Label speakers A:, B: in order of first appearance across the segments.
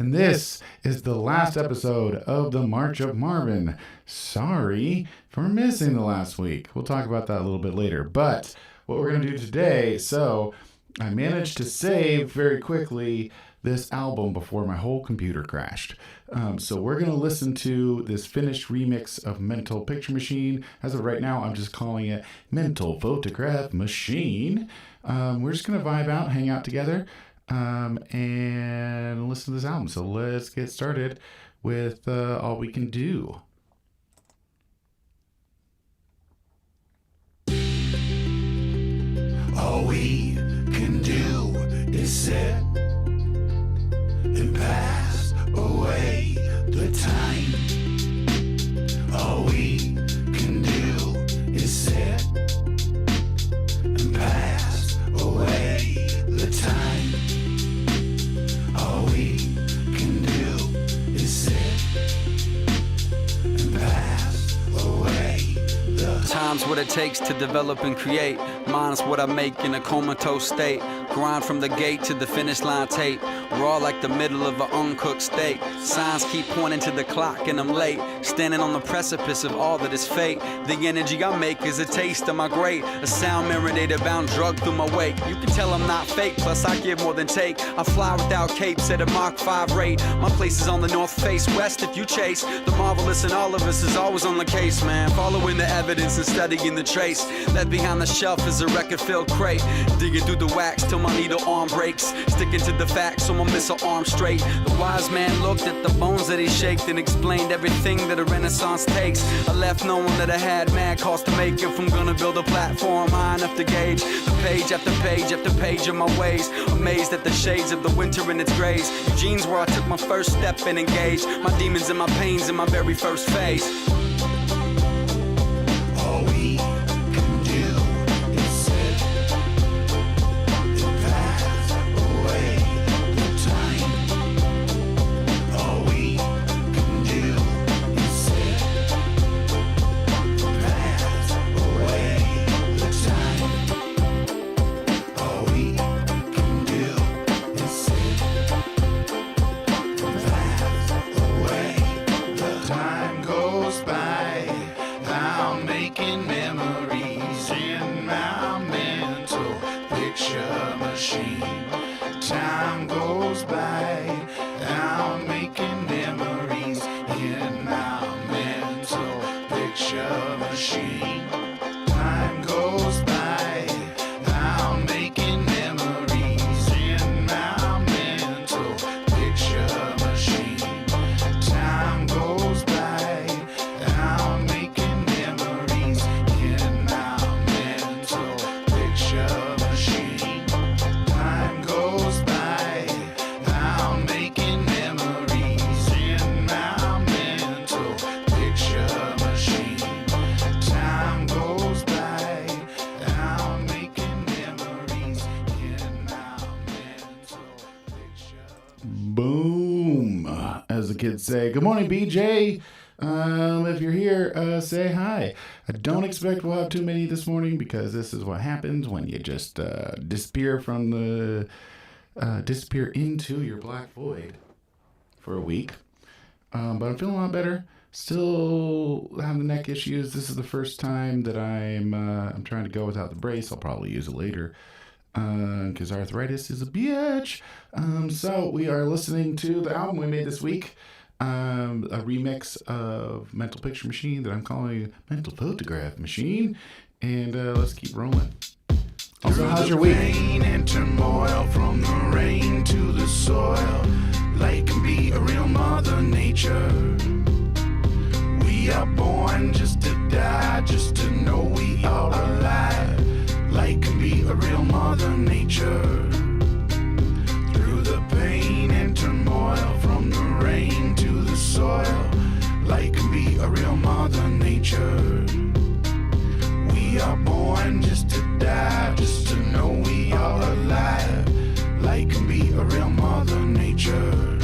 A: and this is the last episode of the March of Marvin. Sorry for missing the last week. We'll talk about that a little bit later. But what we're going to do today, so I managed to save very quickly this album before my whole computer crashed. So we're going to listen to this finished remix of Mental Picture Machine. As of right now, I'm just calling it Mental Photograph Machine. We're just going to vibe out, hang out together, and listen to this album. So let's get started with All We Can Do.
B: All we can do is sit and pass away the time. All we can do is sit and pass away the time. All we can do is sit and pass away the
C: time's what it takes to develop and create. Mine's what I make in a comatose state. Grind from the gate to the finish line tape. Raw like the middle of an uncooked steak. Signs keep pointing to the clock and I'm late. Standing on the precipice of all that is fate. The energy I make is a taste of my great. A sound marinated bound drug through my wake. You can tell I'm not fake, plus I give more than take. I fly without capes at a Mach 5 rate. My place is on the north face, west if you chase. The marvelous in all of us is always on the case, man. Following the evidence and studying the trace. Left behind the shelf is a record-filled crate. Digging through the wax till my needle arm breaks. Sticking to the facts so my missile arm straight. The wise man looked at the bones that he shaped and explained everything that a renaissance takes. I left knowing that I had mad cost to make if I'm gonna build a platform high enough to gauge the page after page after page of my ways. Amazed at the shades of the winter in its grays. Eugene's where I took my first step and engaged my demons and my pains in my very first phase.
B: all we can do is sit and pass away the time. All we can do is sit and pass away the time. All we can do is sit and pass away the time goes by. I'm making memories in my mental picture machine. Time goes by. I'm making memories in my mental picture machine. Time goes by. I'm making memories in my mental picture machine. Time goes by. I'm making memories in my mental picture machine. Time goes by. I'm making memories in my mental picture machine. Time goes by. I'm making memories in my mental picture.
A: Boom, as the kids say. Good morning, BJ. If you're here, say hi. I don't expect we'll have too many this morning because this is what happens when you just disappear from the disappear into your black void for a week. But I'm feeling a lot better. Still having the neck issues. This is the first time that I'm trying to go without the brace. I'll probably use it later because arthritis is a bitch. So we are listening to the album we made this week. A remix of Mental Picture Machine that I'm calling Mental Photograph Machine. And let's keep rolling. Also, how's your week?
B: Pain and turmoil, from the rain to the soil. Light can be a real mother nature. We are born just to die, just to know we are alive. Light can be a real mother nature. Through the pain and turmoil, from the rain to the soil. Light can be a real mother nature. We are born just to die, just to know we are alive. Light can be a real mother nature.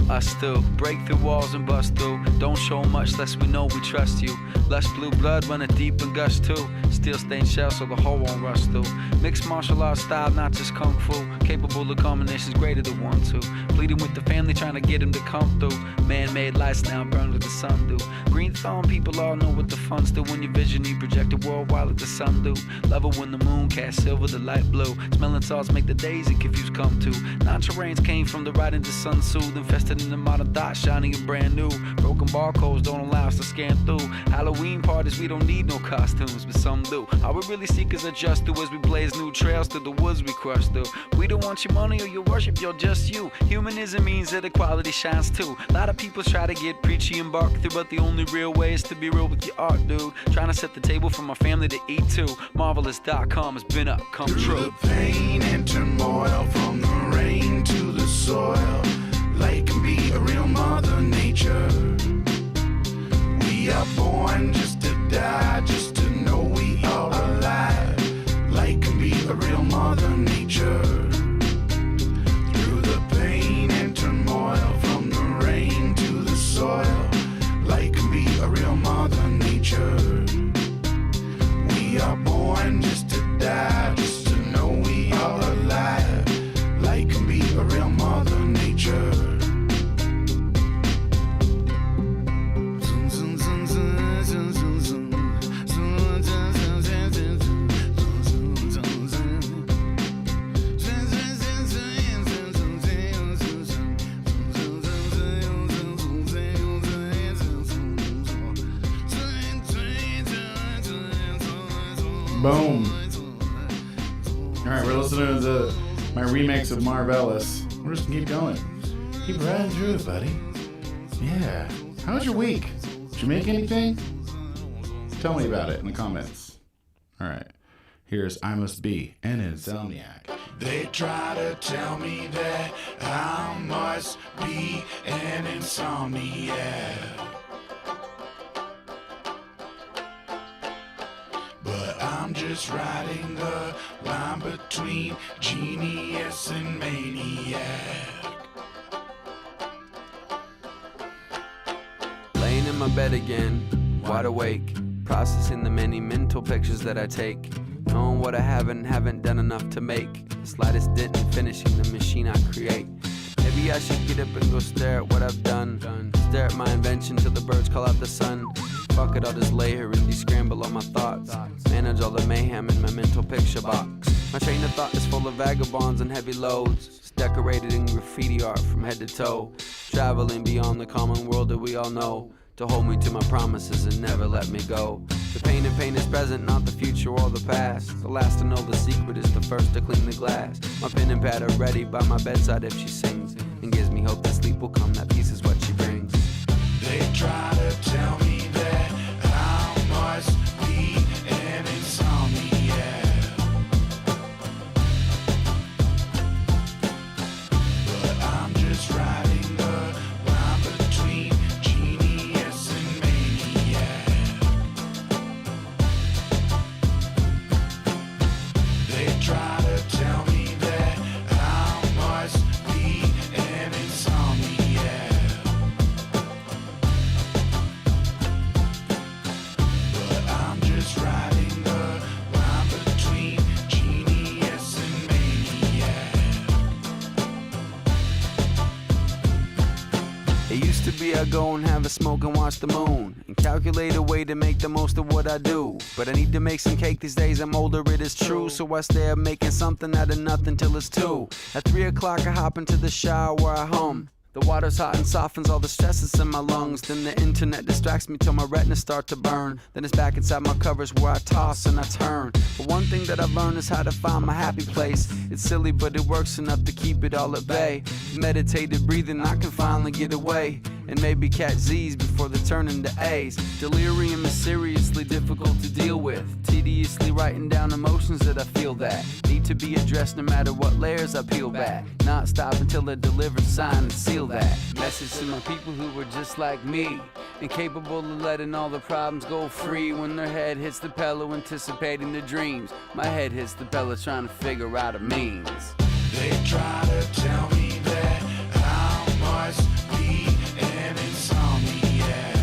C: I still break through walls and bust through. Don't show much lest we know we trust you. Lush blue blood running deep and gush too. Steel stained shell so the hole won't rust through. Mixed martial arts style, not just kung fu. Capable of combinations greater than 1, 2. Bleeding with the family, trying to get him to come through. Man-made lights now burn with the sun do. Green thumb, people all know what the fun's do. When your vision, you project a world while let the sun do. Love it when the moon casts silver, the light blue. Smelling salts make the days and confused come to. Non-terrains came from the ride into sun soothed. Infested in the modern thought, shining and brand new. Broken barcodes don't allow us to scan through. Halloween parties, we don't need no costumes, but some do. All we really seek is a just do as we blaze new trails through the woods we crush through. We don't want your money or your worship, you're just you. Humanism means that equality shines too. A lot of people try to get preachy and bark through, but the only real way is to be real with your art, dude. Trying to set the table for my family to eat too. Marvelous.com has been up, come
B: Through
C: true.
B: the pain and turmoil, from the rain to the soil, light can be a real mother nature. We are born just to die, just to know we are alive. Light can be a real mother nature. Through the pain and turmoil, from the rain to the soil, light can be a real mother nature. We are born just to die, just to know we are alive. Light can be a real mother nature.
A: Boom. All right, we're listening to my remix of Marvelous. We're just gonna keep going. Keep riding through it, buddy. Yeah. How was your week? Did you make anything? Tell me about it in the comments. All right. Here's I Must Be an Insomniac.
B: They try to tell me that I must be an insomniac, but I'm just riding the line between genius and maniac.
C: Laying in my bed again, wide awake, processing the many mental pictures that I take, knowing what I haven't done enough to make, the slightest dent in finishing the machine I create. Maybe I should get up and go stare at what I've done, stare at my invention till the birds call out the sun. Fuck it, I'll just lay here and de-scramble all my thoughts, manage all the mayhem in my mental picture box. My train of thought is full of vagabonds and heavy loads. It's decorated in graffiti art from head to toe, traveling beyond the common world that we all know, to hold me to my promises and never let me go. The pain and pain is present, not the future or the past. The last to know the secret is the first to clean the glass. My pen and pad are ready by my bedside if she sings, and gives me hope that sleep will come, that peace is what she brings.
B: They try to tell me that I must be an insomniac, but I'm just riding the line between genius and maniac. They try to tell me that I must be an insomniac, but I'm just riding the line between genius and maniac.
C: It used to be I'd go and have a smoke and watch the moon, and calculate a way to make the most of what I do. But I need to make some cake these days, I'm older, it is true. So I stay up making something out of nothing till it's 2. At 3 o'clock I hop into the shower where I hum. The water's hot and softens all the stresses in my lungs. Then the internet distracts me till my retinas start to burn. Then it's back inside my covers where I toss and I turn. But one thing that I've learned is how to find my happy place. It's silly but it works enough to keep it all at bay. Meditated breathing, I can finally get away, and maybe catch Z's before they turn into A's. Delirium is seriously difficult to deal with, tediously writing down emotions that I feel that need to be addressed no matter what layers I peel back. Not stop until I deliver, sign and seal that message to my people who were just like me, incapable of letting all the problems go free. When their head hits the pillow anticipating their dreams, my head hits the pillow trying to figure out a means.
B: They try to tell me that I must be an insomniac,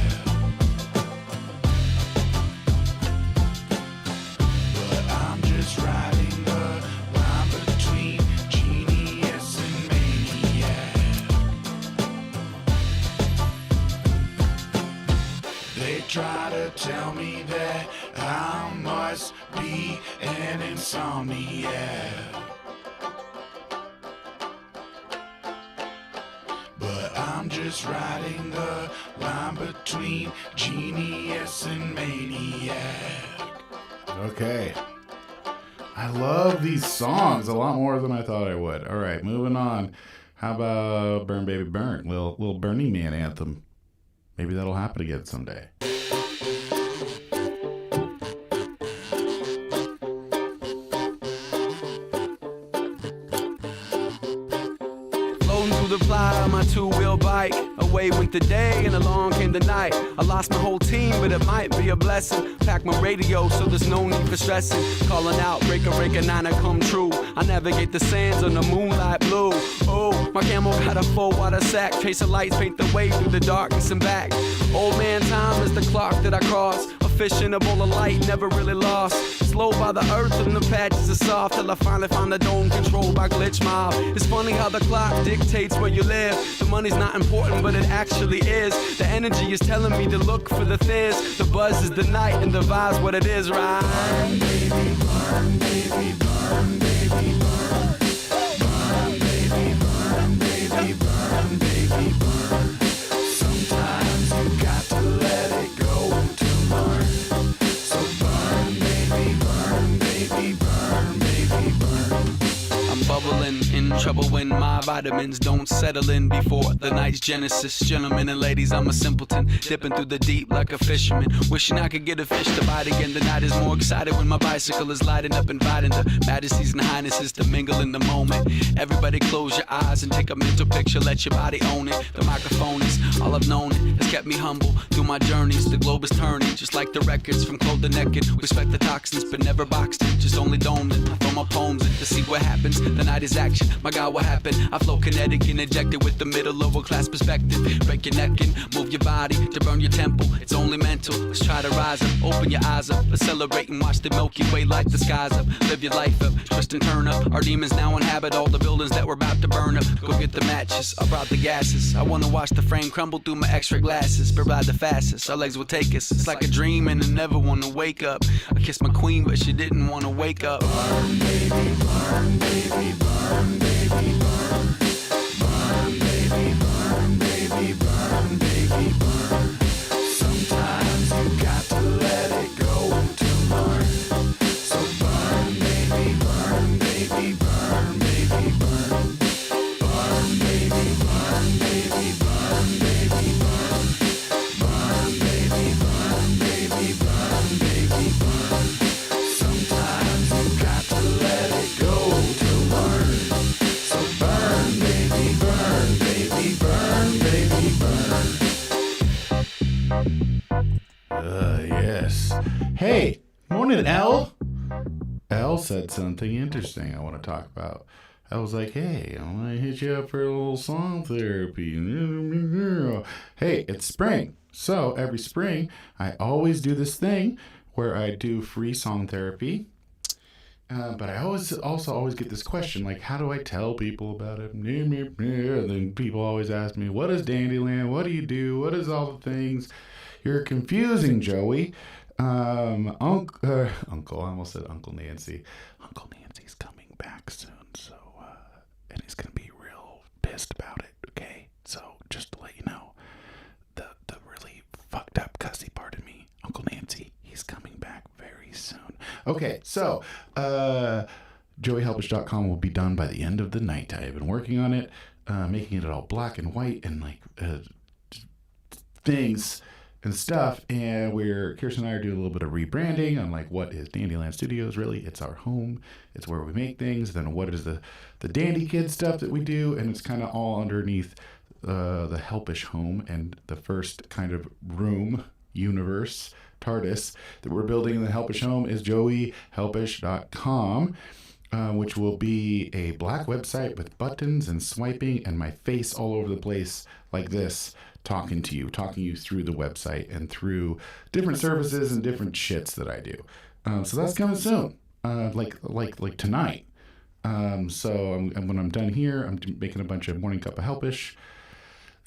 B: try to tell me that I must be an insomniac. But I'm just riding the line between genius and maniac.
A: Okay. I love these songs a lot more than I thought I would. All right, moving on. How about Burn Baby Burn? Little Burning Man anthem. Maybe that'll happen again someday.
C: Floating through the Playa on my two-wheel bike. Away went the day and along came the night. I lost my whole team, but it might be a blessing. Pack my radio so there's no need for stressing. Calling out, breaker, niner, come true. I navigate the sands on the moonlight blue. Oh, my camel got a full water sack. Chase the lights, paint the way through the darkness and back. Old man time is the clock that I cross. A fish in a bowl of light, never really lost. Slow by the earth and the patches are soft till I finally find the dome controlled by glitch mob. It's funny how the clock dictates where you live. The money's not important, but it actually is. The energy is telling me to look for the fizz. The buzz is the night and the vibe's what it is, right?
B: Burn, baby, burn, baby, burn, baby, burn. Burn, baby, burn, baby, burn, baby, burn. Sometimes you got to let it go to learn. So burn, baby, burn, baby, burn, baby, burn.
C: I'm bubbling, in trouble when my vitamins don't settle in before the night's genesis. Gentlemen and ladies, I'm a simpleton, dipping through the deep like a fisherman. Wishing I could get a fish to bite again. The night is more excited when my bicycle is lighting up, inviting the majesties and highnesses to mingle in the moment. Everybody close your eyes and take a mental picture, let your body own it. The microphone is all I've known, it has kept me humble through my journeys. The globe is turning, just like the records from Cold to Naked. Respect the toxins, but never boxed in, just only domed in. I throw my poems in to see what happens. The night is action, my God, what happened? I flow kinetic and injected with the middle lower class perspective. Break your neck and move your body to burn your temple. It's only mental, let's try to rise up. Open your eyes up, let's celebrate and watch the Milky Way light the skies up. Live your life up, twist and turn up. Our demons now inhabit all the buildings that we're about to burn up. Go get the matches, I brought the gases. I wanna watch the frame crumble through my extra glasses. Provide the fastest, our legs will take us. It's like a dream and I never wanna wake up. I kissed my queen but she didn't wanna wake up.
B: Burn, baby, burn, baby, burn, baby, burn. Burn, baby, burn, baby, burn, baby, burn. Sometimes you got to let it go to learn. So burn, baby, burn, baby, burn, baby, burn. Burn, baby, burn, baby, burn, baby, burn. Burn, baby, burn, baby, burn, baby, burn. Sometimes you got to let it go to learn. So burn, baby, burn, baby, burn, baby, burn.
A: Yes. Hey, morning, L. L said something interesting I want to talk about. I was like, hey, I want to hit you up for a little song therapy. Hey, it's spring. So every spring, I always do this thing where I do free song therapy. But I always get this question, like, how do I tell people about it? And then people always ask me, what is Dandyland? What do you do? What is all the things? You're confusing, Joey. Uncle, I almost said Uncle Nancy. Uncle Nancy's coming back soon, so, and he's going to be real pissed about it, okay? So, just to let you know, the really fucked up cussy part of me, Uncle Nancy, he's coming back very soon. Okay, so, joeyhelpish.com will be done by the end of the night. I have been working on it, making it all black and white and, like, things and stuff, and Kirsten and I are doing a little bit of rebranding on like what is Dandyland Studios. Really, it's our home, it's where we make things. Then what is the Dandy Kid stuff that we do, and it's kind of all underneath the Helpish home. And the first kind of room universe TARDIS that we're building in the Helpish home is joeyhelpish.com, which will be a black website with buttons and swiping and my face all over the place like this, talking you through the website and through different services and different shits that I do. So that's coming soon, like tonight. So when I'm done here, I'm making a bunch of Morning Cup of Helpish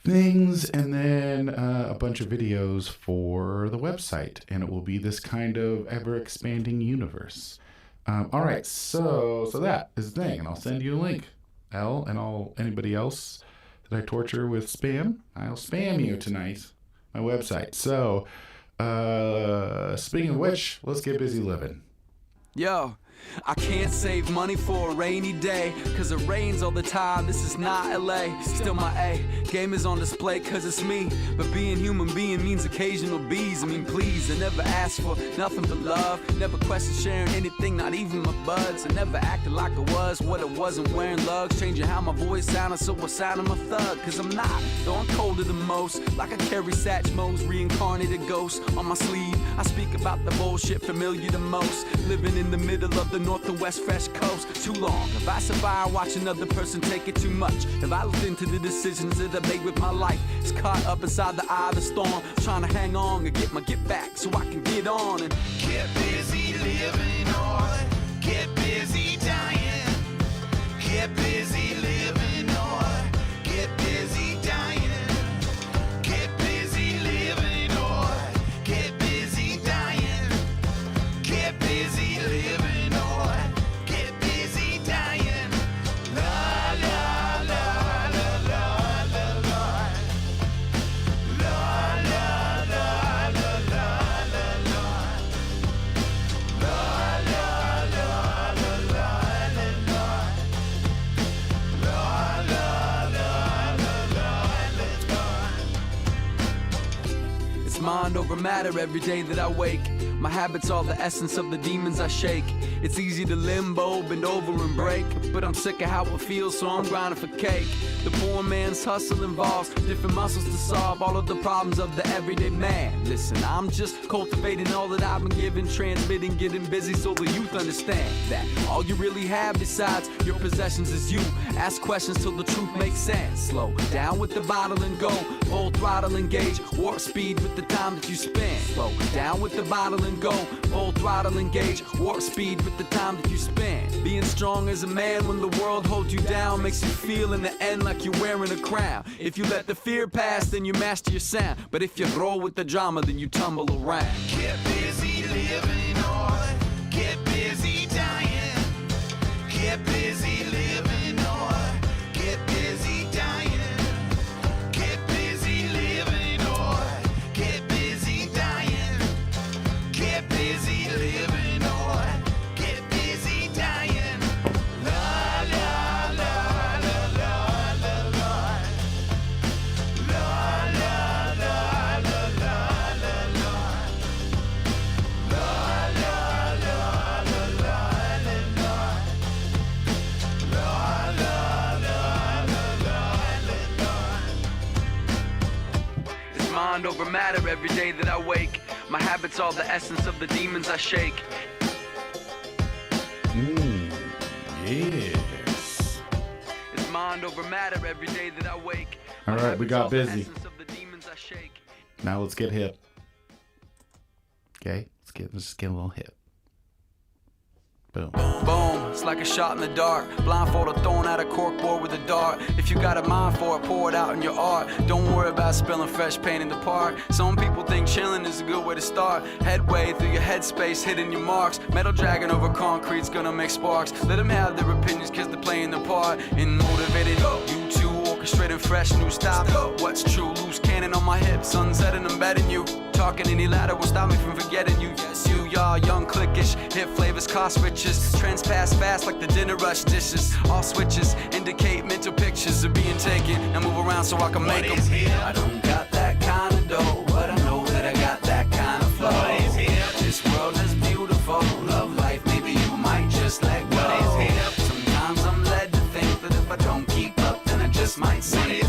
A: things, and then a bunch of videos for the website, and it will be this kind of ever-expanding universe. All right, so that is the thing, and I'll send you a link. Anybody else that I torture with spam, I'll spam you tonight. My website. So, speaking of which, let's get busy living.
C: Yo, I can't save money for a rainy day, cause it rains all the time, this is not LA. Still my A, game is on display cause it's me. But being human being means occasional B's. I mean please, I never asked for nothing but love. Never questioned sharing anything, not even my buds. I never acted like I was what I wasn't, wearing lugs. Changing how my voice sounded so I sounded my thug. Cause I'm not, though I'm colder than most. Like I carry Satchmo's reincarnated ghost on my sleeve. I speak about the bullshit familiar to most. Living in the middle of the north and west fresh coast. Too long. If I survive, watch another person take it too much. If I looked into the decisions that I made with my life, it's caught up inside the eye of the storm. Trying to hang on and get back so I can get on and
B: get busy living or get busy dying. Get busy living or get busy dying. Get busy living or get busy dying. Get busy living.
C: Mind over matter every day that I wake. My habits are the essence of the demons I shake. It's easy to limbo, bend over and break, but I'm sick of how it feels, so I'm grinding for cake. The poor man's hustle involves different muscles to solve all of the problems of the everyday man. Listen, I'm just cultivating all that I've been given, transmitting, getting busy so the youth understand that all you really have besides your possessions is you. Ask questions till the truth makes sense. Slow down with the bottle and go, full throttle engage, warp speed with the time that you spend. Slow down with the bottle and go, full throttle engage, warp speed with the time that you spend. Being strong as a man when the world holds you down makes you feel in the end like you're wearing a crown. If you let the fear pass, then you master your sound. But if you roll with the drama, then you tumble around.
B: Get busy living or get busy dying. Get busy living or get busy dying. Get busy living or get busy dying. Get busy living or get busy dying. La la la la la la la. La la la la la la la. La la la la la la la. La la la la la la.
C: It's mind over matter every day that I wake. My habits are the essence of the demons I shake.
A: Yes.
C: It's mind over matter every day that I wake.
A: All right, we got busy.
C: Essence of the demons I shake.
A: Now let's get hip. Okay, let's get a little hip. Boom.
C: Boom, it's like a shot in the dark. Blindfolded, thrown out a corkboard with a dart. If you got a mind for it, pour it out in your art. Don't worry about spilling fresh paint in the park. Some people think chilling is a good way to start. Headway through your headspace, hitting your marks. Metal dragging over concrete's gonna make sparks. Let them have their opinions cause they're playing their part. And motivated, you two orchestrating fresh new style. What's true, loose cannon on my hip. Sunset and I'm betting you. Talking any louder will stop me from forgetting you. Yes, you, y'all, young, cliquish. Hip flavors, cost riches. Trends pass fast like the dinner rush dishes. All switches indicate mental pictures are being taken. Now move around so I can make them. I don't got that kind of dough, but I know that I got that kind of flow. This world is beautiful. Love life, maybe you might just let go. Sometimes I'm led to think that if I don't keep up, then I just might sink.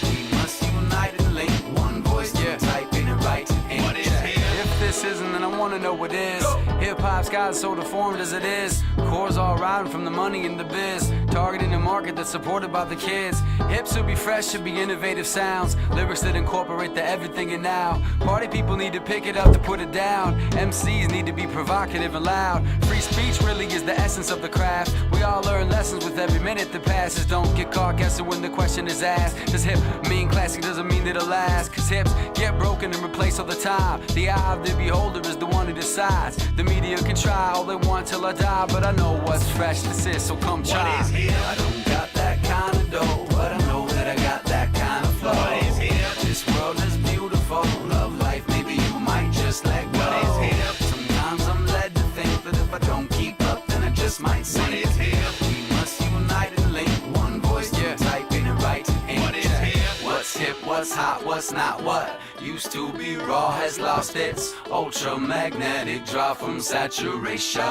C: We must unite and link. One voice, yeah. Type in it right. If this this isn't, then I wanna know what is. Hip-hop's got so deformed as it is. Cores all riding from the money in the biz. Targeting a market that's supported by the kids. Hips should be fresh, should be innovative sounds. Lyrics that incorporate the everything and now. Party people need to pick it up to put it down. MCs need to be provocative and loud. Free speech really is the essence of the craft. We all learn lessons with every minute that passes. Don't get caught guessing when the question is asked. Does hip mean classic? Doesn't mean it'll last. Cause hips get broken and replaced all the time. The eye of the beholder is the one who decides. The media can try all they want till I die, but I know what's fresh. This is, so come try.
B: What is hip?
C: I don't got that kind of dough, but I know that I got that kind of flow.
B: What is hip?
C: This world is beautiful. Love life, maybe you might just let go.
B: What is hip?
C: Sometimes I'm led to think that if I don't keep up, then I just might sink.
B: What is hip?
C: We must unite and link. One voice to type in and write in.
B: What is hip?
C: What's hip, what's hot, what's not what? Used to be raw, has lost its ultramagnetic draw from saturation.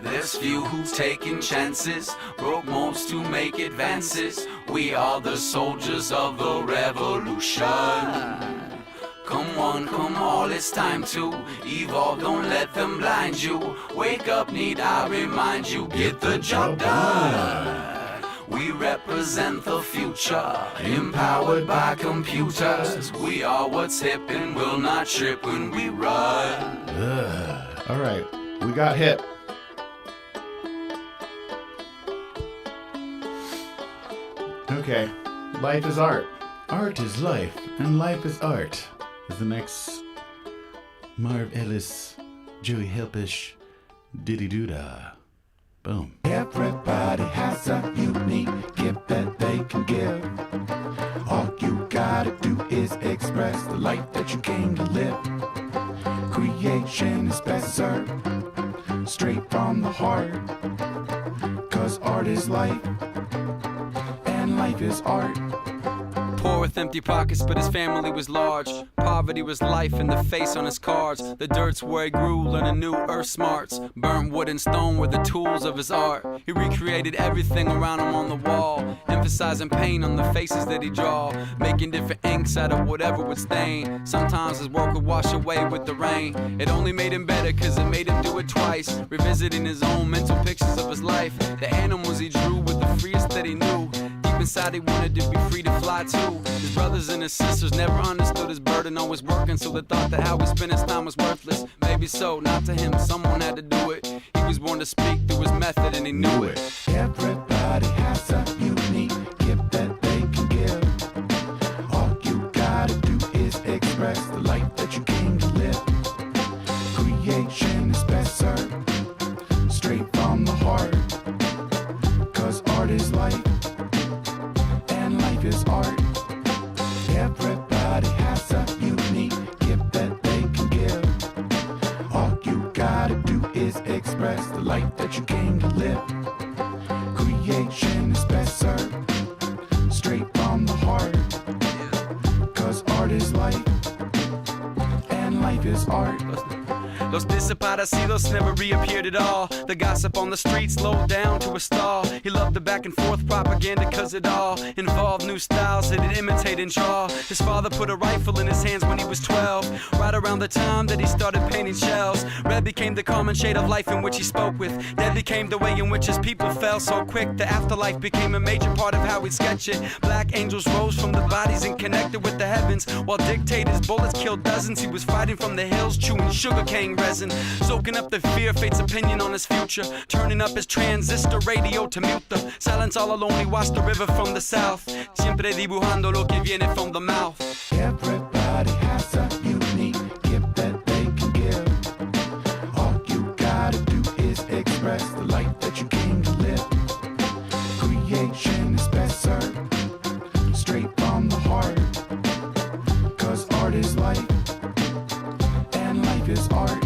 C: There's few who've taken chances, broke molds to make advances. We are the soldiers of the revolution. Come on, come all, it's time to evolve, don't let them blind you. Wake up, need I remind you, get the job done. We represent the future, empowered by computers. We are what's hip and will not trip when we run.
A: All right, we got hip. Okay, life is art. Art is life, and life is art. Is the next Marv Ellis, Joey Helpish, Diddy Doodah. Boom.
B: Everybody has a unique gift that they can give. All you gotta do is express the life that you came to live. Creation is best served straight from the heart. Cause art is life, and life is art.
C: Poor with empty pockets, but his family was large. Poverty was life in the face on his cards. The dirt's where he grew, learning new earth smarts. Burnt wood and stone were the tools of his art. He recreated everything around him on the wall, emphasizing pain on the faces that he draw, making different inks out of whatever would stain. Sometimes his work would wash away with the rain. It only made him better cause it made him do it twice, revisiting his own mental pictures of his life. The animals he drew were the freest that he knew. Deep inside he wanted to be free to fly too. His brothers and his sisters never understood his burden, always working, so they thought that how he spent his time was worthless. Maybe so, not to him, someone had to do it. He was born to speak through his method and he knew it.
B: Everybody has a unique gift that they can give. All you gotta do is express the life that you came to live. Creation is best served straight from the heart. Cause art is life, and life is art. Everybody has a unique gift that they can give. All you gotta do is express the life that you came to live. Creation is best served straight from the heart. Cause art is life, and life is art.
C: Los desaparecidos never reappeared at all. The gossip on the streets slowed down to a stall. He loved the back and forth propaganda cause it all involved new styles that he'd imitate and draw. His father put a rifle in his hands when he was 12, right around the time that he started painting shells. Red became the common shade of life in which he spoke with. Dead became the way in which his people fell so quick. The afterlife became a major part of how he'd sketch it. Black angels rose from the bodies and connected with the heavens, while dictators' bullets killed dozens. He was fighting from the hills, chewing sugarcane resin, soaking up the fear, fate's opinion on his future, turning up his transistor radio to mute the silence. All alone he watched the river from the south, siempre dibujando lo que viene from the mouth.
B: Everybody has a unique gift that they can give. All you gotta do is express the life that you came to live. Creation is best served straight from the heart. Cause art is life, and life is art.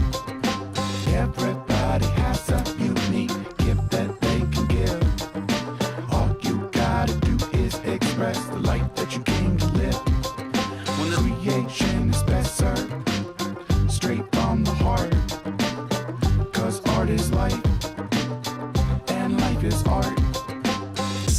B: Everybody has a unique gift that they can give. All you gotta do is express the life that you came to live. When the creation is best served straight from the heart. Cause art is life, and life is art.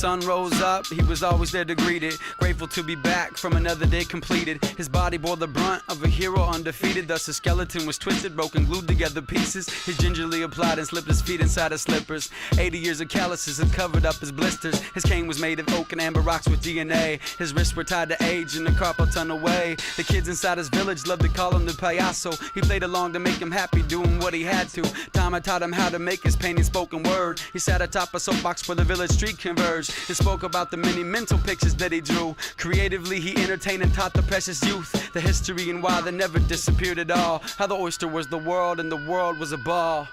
C: sun rose up, he was always there to greet it. Grateful to be back from another day completed. His body bore the brunt of a hero undefeated. Thus his skeleton was twisted, broken, glued together pieces. He gingerly applied and slipped his feet inside his slippers. 80 years of calluses had covered up his blisters. His cane was made of oak and amber rocks with DNA. His wrists were tied to age and the carpal tunnel away. The kids inside his village loved to call him the payaso. He played along to make him happy, doing what he had to. Time had taught him how to make his painting spoken word. He sat atop a soapbox where the village street converged and spoke about the many mental pictures that he drew. Creatively he entertained and taught the precious youth the history and why they never disappeared at all. How the oyster was the world and the world was a ball.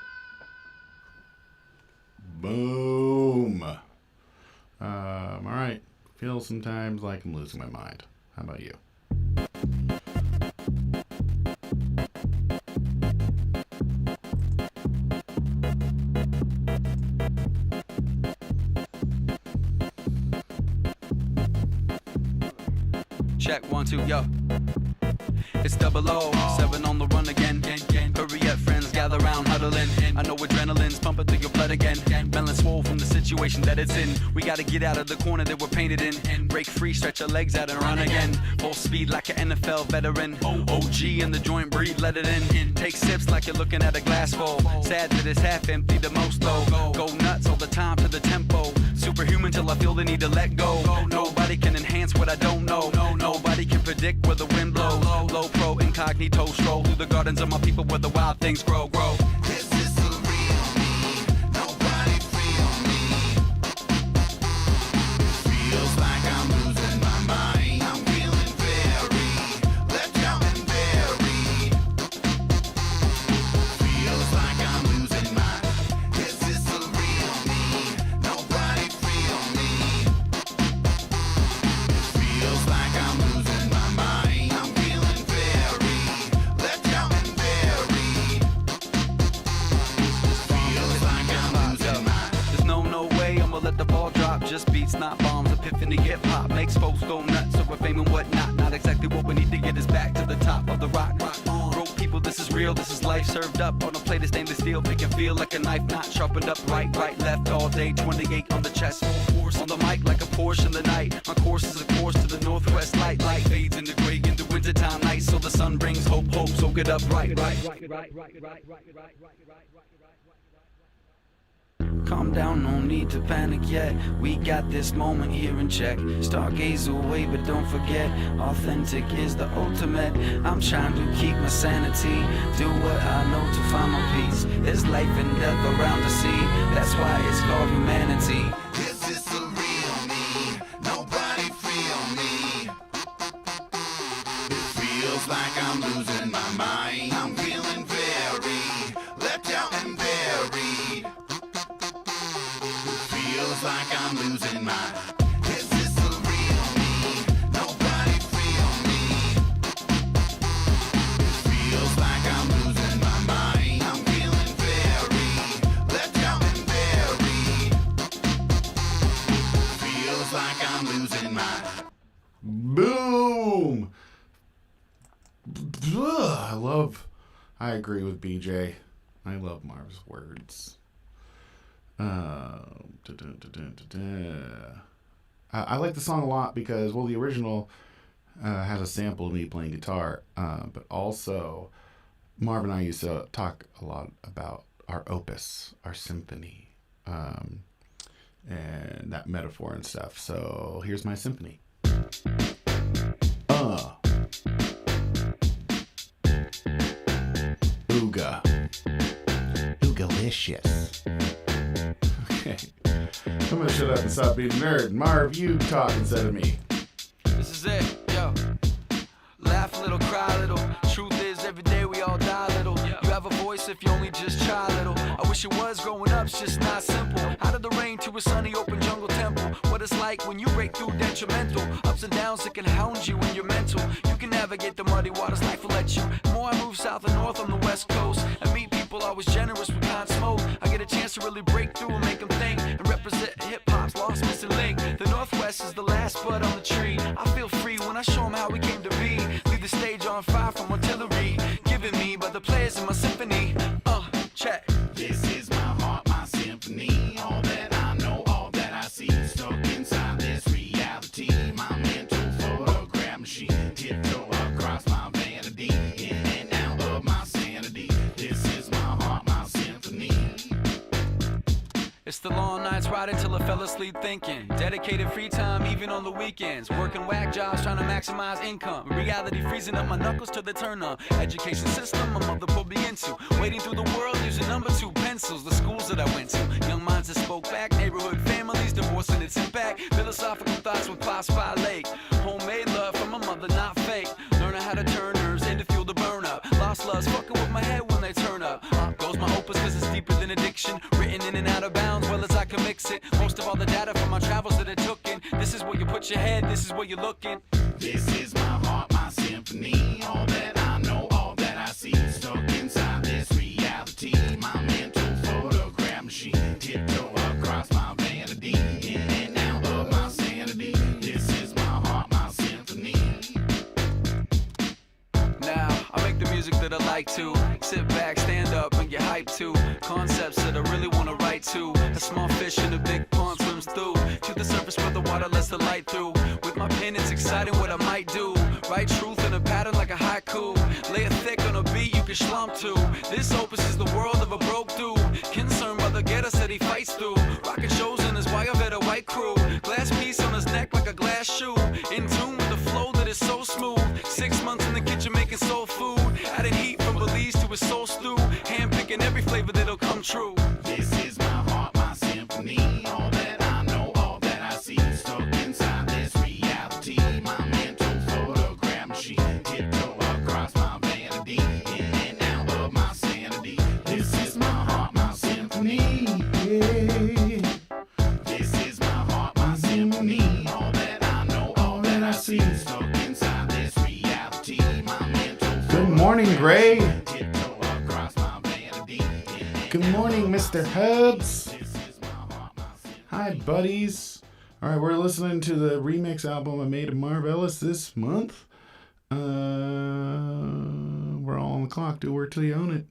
A: Boom. All right. Feel sometimes like I'm losing my mind. How about you?
C: Check 1 2 yo. It's 007 on the run again. Hurry up, friends, gather round, huddling. I know adrenaline's pumping through your blood again. Melon swole from the situation that it's in. We gotta get out of the corner that we're painted in. Break free, stretch our legs out and run again. Full speed like an NFL veteran. OG in the joint breed, let it in. Take sips like you're looking at a glass full. Sad that it's half empty, the most though. Go nuts all the time to the tempo. Superhuman till I feel the need to let go. Nobody can enhance what I don't know. Nobody can predict where the wind blows. Low pro incognito stroll through the gardens of my people where the wild things grow.
B: This is the real me. Nobody feel me. It feels like I'm losing my mind. I'm feeling very let down and buried. Feels like I'm losing my. This is the real me. Nobody feel me. It feels like I'm losing my mind. I'm feeling very let down and buried. Feels like I'm losing my.
C: There's no way I'ma let the ball drop. Just beats, not bombs. Epiphany hip hop makes folks go nuts over fame and whatnot. Not exactly what we need to get us back to the top of the rock. Broke people, this is real. This is life served up on a plate of stainless steel. Make it feel like a knife, not sharpened up. Right, left all day. 28 on the chest, full force on the mic like a Porsche in the night. My course is a course to the northwest light. Light fades into gray in the wintertime night. So the sun brings hope, soak it up right. Calm down, no need to panic yet. We got this moment here in check. Stargaze away, but don't forget, authentic is the ultimate. I'm trying to keep my sanity, do what I know to find my peace. There's life and death around the sea, that's why it's called humanity.
B: This is the real me. Nobody feel me. It feels like I'm losing my mind. I'm feeling very let down and buried. It feels like I'm losing my. This is the real me. Nobody feel me. It feels like I'm losing my mind. I'm feeling very let down and buried. Feels like I'm losing my.
A: Boom! I agree with BJ. I love Marv's words. I like the song a lot because, well, the original has a sample of me playing guitar, but also Marvin and I used to talk a lot about our opus, our symphony, and that metaphor and stuff. So here's my symphony. Ooga. Oogalicious. Okay. I'm gonna shut up and stop being a nerd. Marv, you talk instead of me.
C: This is it, yo. Laugh a little, cry a little. Truth is, every day we all die a little. You have a voice if you only just try a little. I wish it was growing up's just not simple. Out of the rain to a sunny open jungle temple. What it's like when you break through detrimental. Ups and downs that can hound you when you're mental. You can navigate the muddy waters, life will let you. The more I move south and north on the west coast, and meet people always generous with kind smoke. I get a chance to really break through and make them think. And represent hip-hop's lost missing link. The Northwest is the last bud on the tree. I feel free when I show them how we came to be. Leave the stage on fire from artillery. Given me by the players in my symphony. Check.
B: This is my heart, my symphony. All that I know, all that I see. Stuck in
C: ride it till I fell asleep thinking. Dedicated free time even on the weekends. Working whack jobs trying to maximize income. Reality freezing up my knuckles till they turn on. Education system my mother put me into. Wading through the world using number 2 pencils. The schools that I went to. Young minds that spoke back. Neighborhood families divorcing its impact. Philosophical thoughts with Pops Pie Lake. Homemade love from my mother, not fake. Learning how to turn nerves into fuel to burn up. Lost loves fucking with my head when they turn up. Goes my opus cause it's deeper than addiction. Written in and out of bounds, well as I can mix it. Most of all the data from my travels that it took in. This is where you put your head, this is where you're looking.
B: This is my heart, my symphony. All that I know, all that I see. Stuck inside this reality. My mental photograph machine. Tiptoe across my vanity. In and out of my sanity. This is my heart, my symphony.
C: Now, I make the music that I like to. Sit back, stand up, and get hyped to. Concepts that I really wanna write to. A small fish in a big pond swims through. To the surface where the water lets the light through. With my pen, it's exciting what I might do. Write truth in a pattern like a haiku. Lay it thick on a beat you can slump to. This opus is the world of a broke dude. Concerned by the getters that he fights through. Rocking shows in his wire vet a white crew. Glass piece on his neck like a glass shoe. In tune with the flow that is so smooth. 6 months in the kitchen making soul food. Adding heat from Belize to his soul stew. Hand picking every flavor that'll come true.
B: This is my heart, my symphony. All that I know, all that I see. Stuck inside this reality. My mental photograph machine. Tiptoe across my vanity. In and out of my sanity. This is my heart, my symphony. Yeah. This is my heart, my symphony. All that I know, all that I see. Stuck inside this reality. My mental
A: Good morning, Gray.
B: tiptoe across my vanity.
A: Good morning, Mr. Hubs. Hi, buddies. All right, we're listening to the remix album I made of Marv Ellis this month. We're all on the clock. Do work till you own it.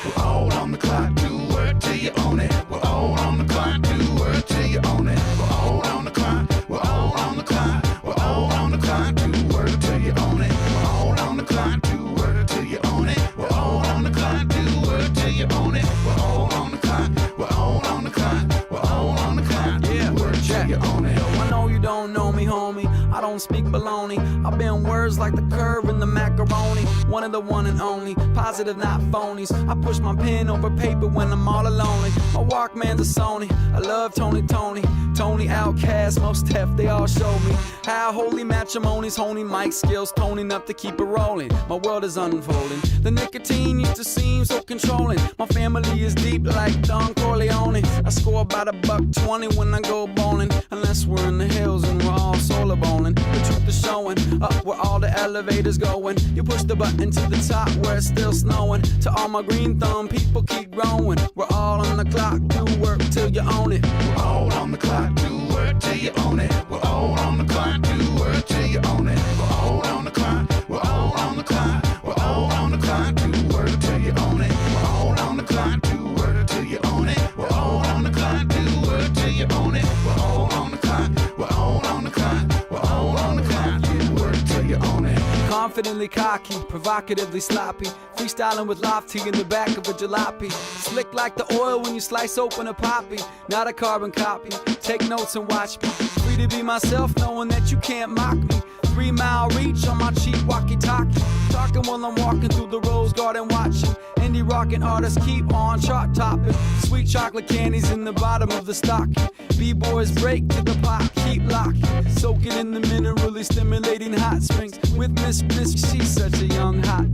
B: We're all on the clock, do work till you own it. We're all on the clock, do work till you own it. We're all on the clock, we're all on the clock. We're all on the clock, do work till you own it. We're all on the clock, do work till you own it. We're all on the clock, do work till you own it. We're all on the clock, we're all on the clock. We're all on the clock, do work till you own it.
C: I know you don't know me, homie. I don't speak baloney. I bend words like the curve in the macaroni. One of the one and only, positive, not phonies. I push my pen over paper when I'm all alone. My Walkman's a Sony. I love Tony, Outcast, Most Def, they all show me how holy matrimony's honing mic skills, toning up to keep it rolling. My world is unfolding. The nicotine used to seem so controlling. My family is deep like Don Corleone. I score about $1.20 when I go bowling, unless we're in the hills and we're all solar bowling. The truth is showing up where all the elevators going. You push the button to the top where it's still snowing. To all my green thumb people, keep growing. We're all on the clock, do work till you own it.
B: We're all on the clock, do work till you own it. We're all on the clock, do work till you own it. We're all on the clock, we're all on the clock. We're all on the clock, do work till you own it. We're all on the clock, do work till you own it. We're all on the clock, do work till you own it. We're all on the clock, we're all on the clock. We're all on the clock, do work till you own it.
C: Confidently cocky, provocatively sloppy, freestyling with lofty in the back of a jalopy. Slick like the oil when you slice open a poppy, not a carbon copy. Take notes and watch me. Free to be myself, knowing that you can't mock me. 3 mile reach on my cheap walkie-talkie. Talking while I'm walking through the rose garden watching. Indie rockin' artists keep on chart topping. Sweet chocolate candies in the bottom of the stocking. B-boys break to the pop, keep locking. Soaking in the minerally stimulating hot springs. With Miss Bliss, she's such a young hot.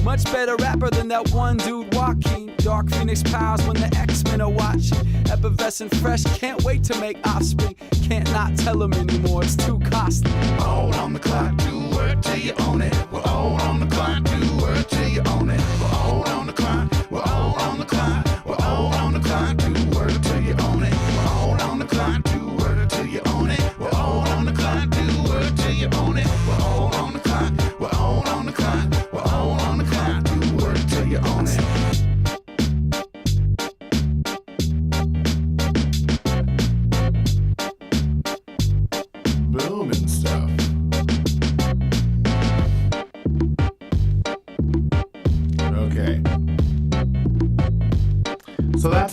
C: Much better rapper than that one dude walking. Dark Phoenix powers when the X-Men are watching. Effervescent fresh, can't wait to make offspring. Can't not tell them anymore, it's too costly.
B: All on the clock, do work till you own it. We're all on the clock, do work till you own it. We're all on the clock, we're all on the clock. We're all on the clock, do work till you own it. We're all on the clock, do work till you own it. We're all on the clock, do work till you own it. We're all on the clock, we're all on the clock. We're all on the clock, do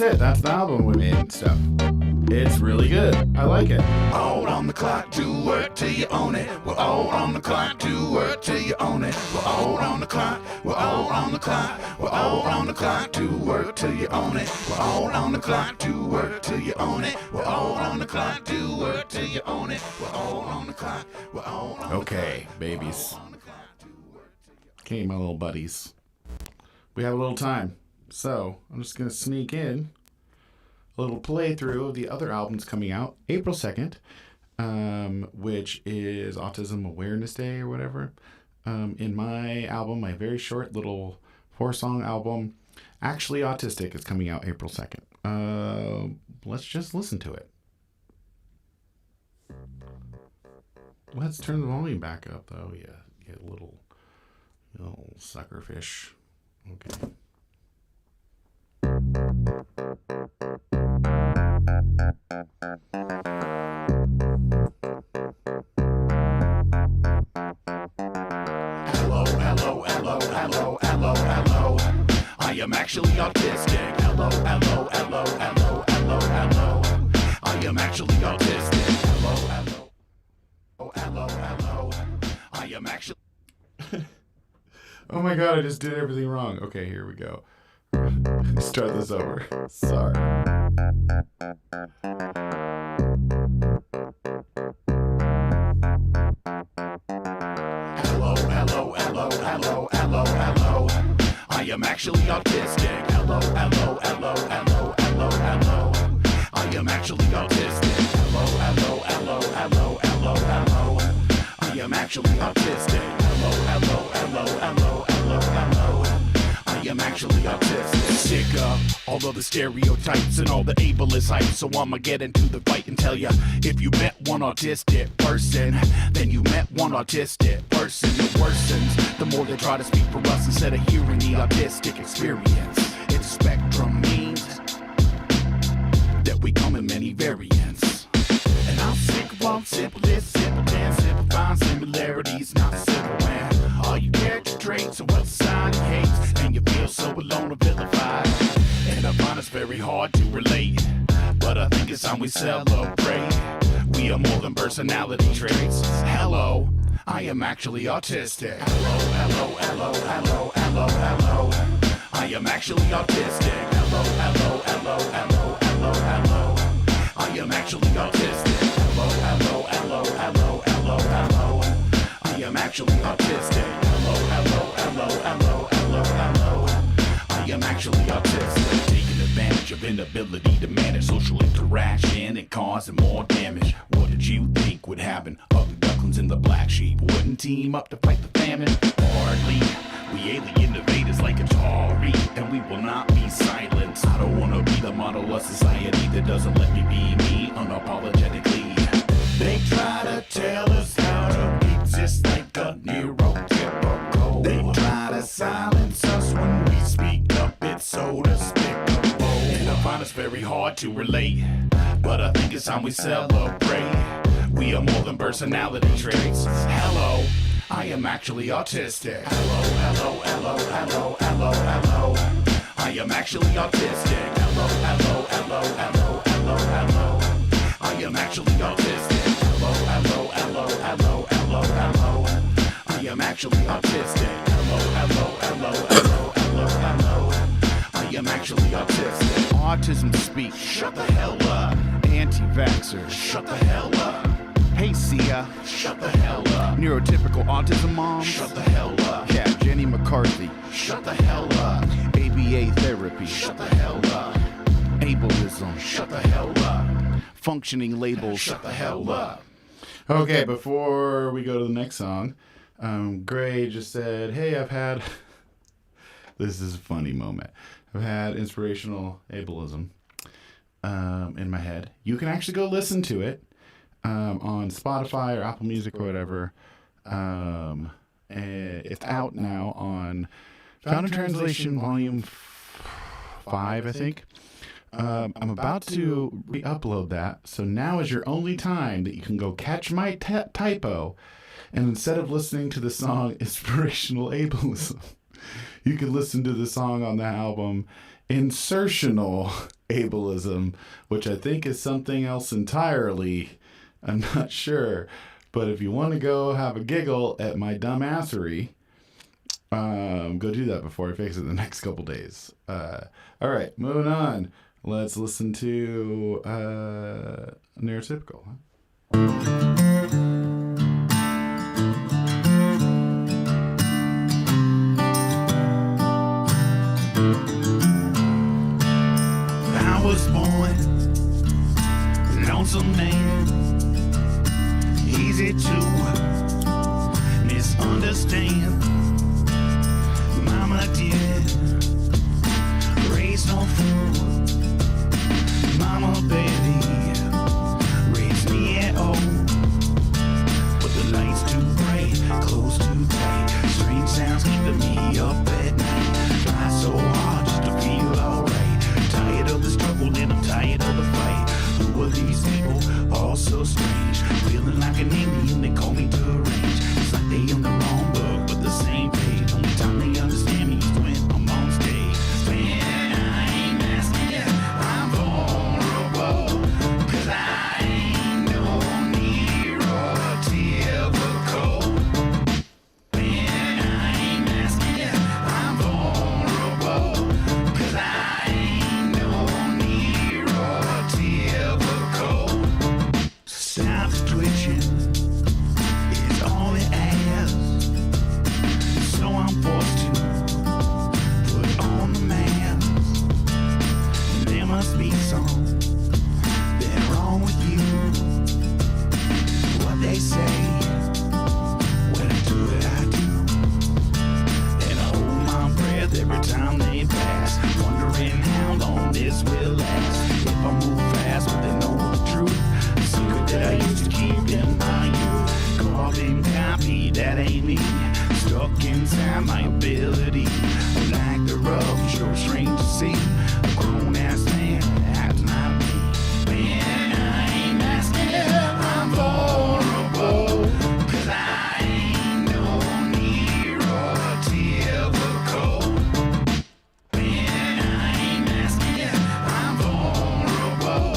A: it. That's the album we made and stuff. It's really good. I like it.
B: All on the clock, do work till you own it. We're all on the clock, do work till you own it. We're all on the clock, we're all on the clock. We're all on the clock, do work till you own it. We're all on the clock, do work till you own it. We're all on the clock, do work till you own it. We're all on the clock, we're all on the clock.
A: Okay, babies. Okay, my little buddies. We have a little time. So, I'm just going to sneak in a little playthrough of the other albums coming out April 2nd, which is Autism Awareness Day or whatever. In my album, my very short little 4-song album, Actually Autistic, is coming out April 2nd. Let's just listen to it. Let's turn the volume back up, though. Yeah, little suckerfish. Okay.
B: Hello. I am actually autistic. Hello. I am actually autistic. Hello. I am actually.
A: Oh my god, I just did everything wrong. Okay, here we go. Start this over. Sorry.
B: Hello. I am actually autistic. Hello. I am actually autistic. Hello. I am actually autistic. Hello. I am actually autistic. Sick of all of the stereotypes and all the ableist hype. So I'ma get into the fight and tell ya, if you met one autistic person, then you met one autistic person. It worsens the more they try to speak for us instead of hearing the autistic experience. It's a spectrum means that we come in many variants. And I'm sick of all simplest, simplifying similarities, not simple man. All you character traits and what society hates, and you feel so alone and vilified. And I find it's very hard to relate, but I think it's time we celebrate. We are more than personality traits. Hello, I am actually autistic. Hello. I am actually autistic. Hello. I am actually autistic. Hello. I am actually autistic. Hello. I am actually autistic. Taking advantage of inability to manage social interaction and causing more damage. What did you think would happen? Ugly ducklings and the black sheep wouldn't team up to fight the famine? Hardly. We alien invaders like Atari, and we will not be silenced. I don't want to be the model of society that doesn't let me be me unapologetically. They try to tell us how to exist like a neurotypical. They try to silence us when we speak up, it's so despicable. And I find it's very hard to relate, but I think it's time we celebrate. We are more than personality traits. Hello, I am actually autistic. Hello. I am actually autistic. Hello. I am actually autistic. Hello. I am actually autistic. Hello. I am actually autistic. Autism speak. Shut the hell up. Anti-vaxxers. Shut the hell up. Hey, Sia. Shut the hell up. Neurotypical autism moms. Shut the hell up. Yeah, Jenny McCarthy. Shut the hell up. ABA therapy. Shut the hell up. Ableism. Shut the hell up. Functioning labels. Shut the hell up.
A: Okay, before we go to the next song, Gray just said, hey, I've had... This is a funny moment. I've had inspirational ableism in my head. You can actually go listen to it on Spotify or Apple Music or whatever. It's out now on Found in Translation Volume 5, I think. I'm about to re-upload that, so now is your only time that you can go catch my typo, and instead of listening to the song Inspirational Ableism, you can listen to the song on the album Insertional ableism, which I think is something else entirely. I'm not sure. But if you want to go have a giggle at my dumbassery, go do that before I fix it the next couple days. All right, moving on. Let's listen to Neurotypical.
B: I was born lonesome man, easy to misunderstand. Mama dear, raised on food. Mama baby, raised me at home. But the lights too bright, clothes too tight, strange sounds keeping me up at night. Try so hard just to feel alright. Tired of the struggle and I'm tired of the fight. Who are these people, all so strange? Feeling like an alien, they call me to arrange. It's like they on the wrong book, but the same page. Only time they understand me is when I'm on stage. When I ain't asking, I'm vulnerable, 'cause I ain't no neurotypical. When I ain't asking, I'm vulnerable, 'cause I ain't no neurotypical. Stop twitching is all it asks, so I'm forced to put on the mask. There must be something wrong with you. What they say, when I do it, I do. And I hold my breath every time they pass, wondering how long this will last. If I move fast, will they know the truth? The secret that I used to keep in my youth. Carbon copy, that ain't me. Stuck inside my ability. Like the rough, sure strange to see. A grown ass man acting like me. When I ain't asking, I'm vulnerable, 'cause I ain't no neurotypical. When I ain't asking, I'm vulnerable,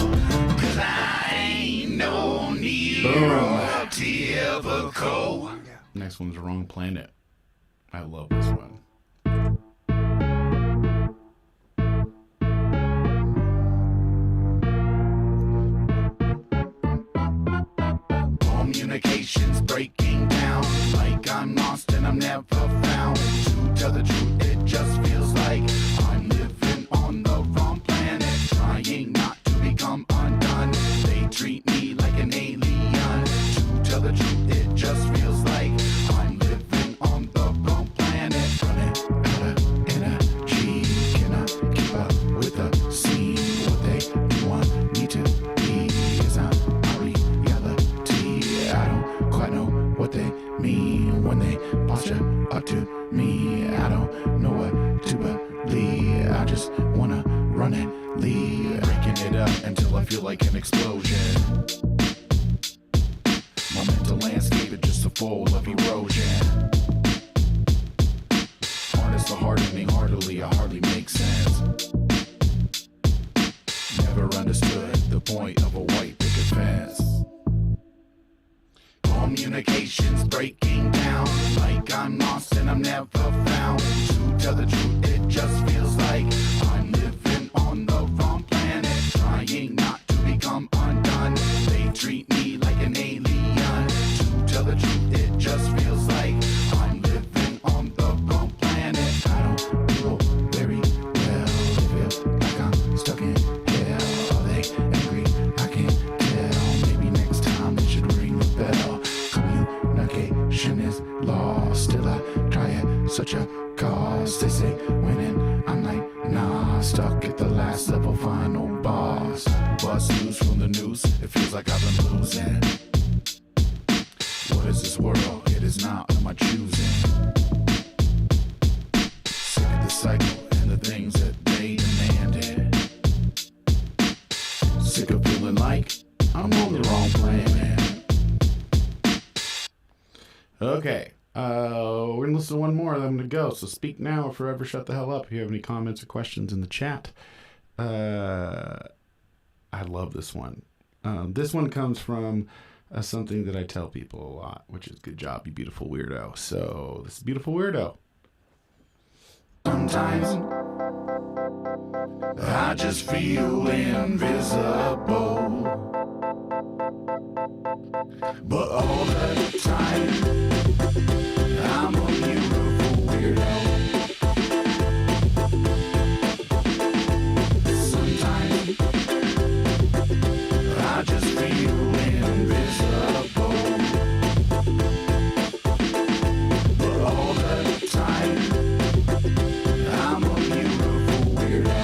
B: 'cause I ain't no neurotypical.
A: Next one's Wrong Planet. I love this one.
B: Communications breaking down, like I'm lost and I'm never found. To tell the truth, it just feels like I'm living on the wrong planet, trying not to become undone. They treat me like an alien. To tell the truth, it just feels like I'm living on the wrong planet. Running out of energy, can I keep up with the scene? What they want me to be is not my reality. I don't quite know what they mean when they posture up to me. I don't know what to believe. I just wanna run and leave, breaking it up until I feel like an explosion. My mental landscape is just a full of erosion. Hard as the hardening, heartily, I hardly make sense. Never understood the point of a white picket fence. Communications breaking down, like I'm lost and I'm never found. To tell the truth, it just feels like I'm living on the wrong planet, trying not to become undone. They treat me like an alien. To tell the truth, it just feels like I'm living on the wrong planet. I don't feel very well. They feel like I'm stuck in hell. Are they angry? I can't tell. Maybe next time they should ring the bell. Communication is lost, still I try at such a cost. They say winning, I'm like nah. Stuck at the last level, final boss. Bust loose from the noose, it feels like I've been losing. What is this world? It is not of my choosing. Sick of the cycle and the things that they demanded. Sick of feeling like I'm on the wrong planet.
A: Okay. We're going to listen to one more, then I'm going to go. So speak now or forever shut the hell up. If you have any comments or questions in the chat, I love this one. This one comes from something that I tell people a lot, which is good job, you beautiful weirdo. So this is Beautiful Weirdo.
B: Sometimes I just feel invisible, but all the time I'm a beautiful weirdo. Sometimes I just feel invisible, but all the time I'm a beautiful weirdo.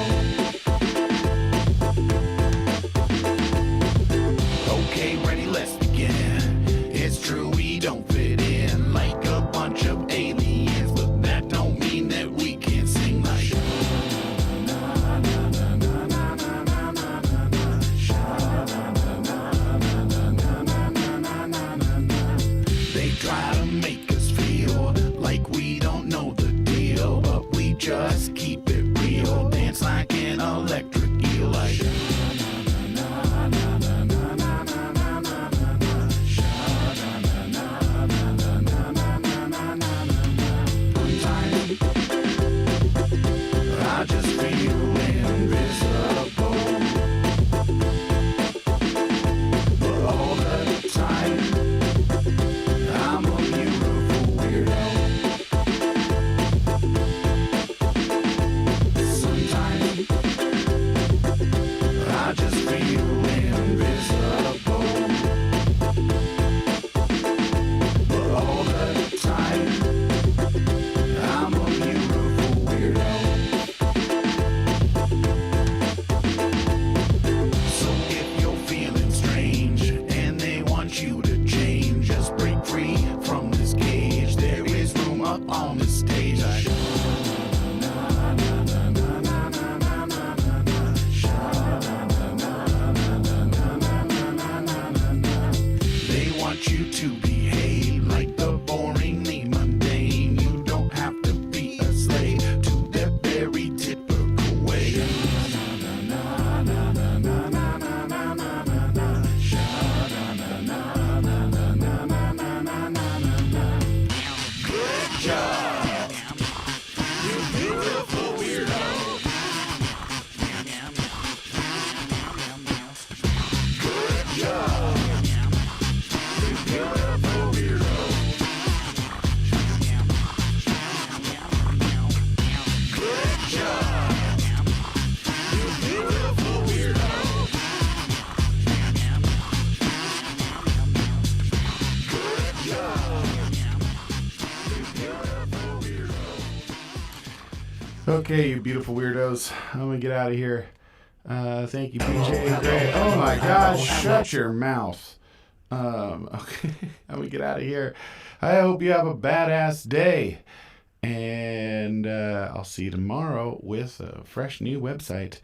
B: Okay, ready, let's begin. It's true, we don't fit in like a bunch of aliens, but that don't mean that we can't sing like. They try to make us feel like we don't know the deal, but we just keep it real. Dance like an electric eel, like. Sometimes I just feel invisible, but all the time I'm a beautiful weirdo. Sometimes I just feel invisible, but all the time I'm a beautiful weirdo. So if you're feeling strange and they want you to change, just break free from this cage. There is room up on the stage. They want you to behave like the boringly mundane. You don't have to be a slave to their very typical way. Good job, you beautiful weirdo. Good job, you beautiful weirdo. Good job, you beautiful weirdo. Good job, you beautiful weirdo.
A: Okay, you beautiful weirdos. I'm gonna get out of here. Thank you, BJ. Great. Oh my gosh, shut your mouth. Okay, I'm gonna get out of here. I hope you have a badass day. And I'll see you tomorrow with a fresh new website.